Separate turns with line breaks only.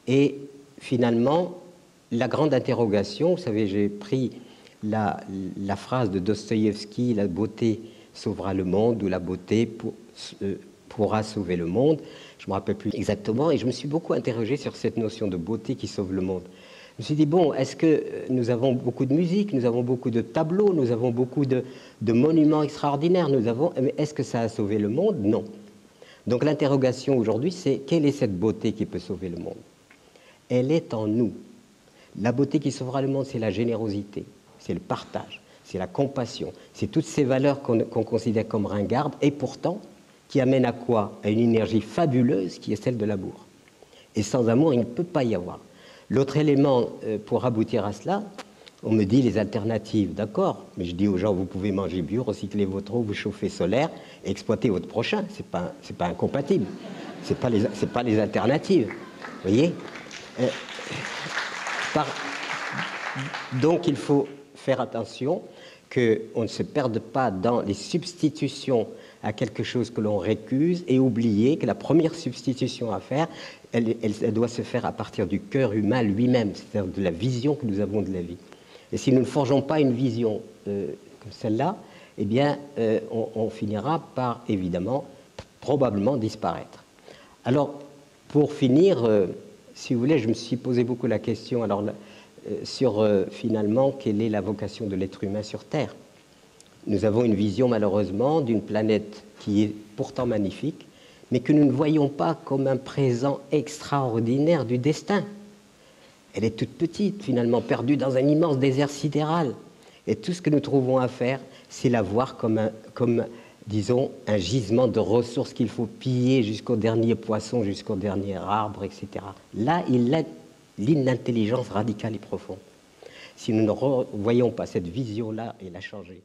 Et finalement, la grande interrogation, vous savez, j'ai pris la phrase de Dostoïevski, la beauté sauvera le monde, ou la beauté pourra sauver le monde. Je ne me rappelle plus exactement, et je me suis beaucoup interrogé sur cette notion de beauté qui sauve le monde. Je me suis dit, bon, est-ce que nous avons beaucoup de musique, nous avons beaucoup de tableaux, nous avons beaucoup de monuments extraordinaires, mais est-ce que ça a sauvé le monde? Non. Donc l'interrogation aujourd'hui, c'est quelle est cette beauté qui peut sauver le monde? Elle est en nous. La beauté qui sauvera le monde, c'est la générosité, c'est le partage, c'est la compassion, c'est toutes ces valeurs qu'on considère comme ringardes, et pourtant, qui amènent à quoi? À une énergie fabuleuse qui est celle de l'amour. Et sans amour, il ne peut pas y avoir. L'autre élément pour aboutir à cela, on me dit les alternatives, d'accord, mais je dis aux gens, vous pouvez manger bio, recycler votre eau, vous chauffer solaire, et exploiter votre prochain, c'est pas incompatible, c'est pas les alternatives, vous voyez. Donc il faut faire attention qu'on ne se perde pas dans les substitutions à quelque chose que l'on récuse, et oublier que la première substitution à faire, elle doit se faire à partir du cœur humain lui-même, c'est-à-dire de la vision que nous avons de la vie. Et si nous ne forgeons pas une vision comme celle-là, eh bien, on finira par, évidemment, probablement disparaître. Alors, pour finir, si vous voulez, je me suis posé beaucoup la question sur, finalement, quelle est la vocation de l'être humain sur Terre. Nous avons une vision, malheureusement, d'une planète qui est pourtant magnifique, mais que nous ne voyons pas comme un présent extraordinaire du destin. Elle est toute petite, finalement, perdue dans un immense désert sidéral. Et tout ce que nous trouvons à faire, c'est la voir comme, disons, un gisement de ressources qu'il faut piller jusqu'au dernier poisson, jusqu'au dernier arbre, etc. Là, il a l'intelligence radicale et profonde. Si nous ne voyons pas cette vision-là et la changer,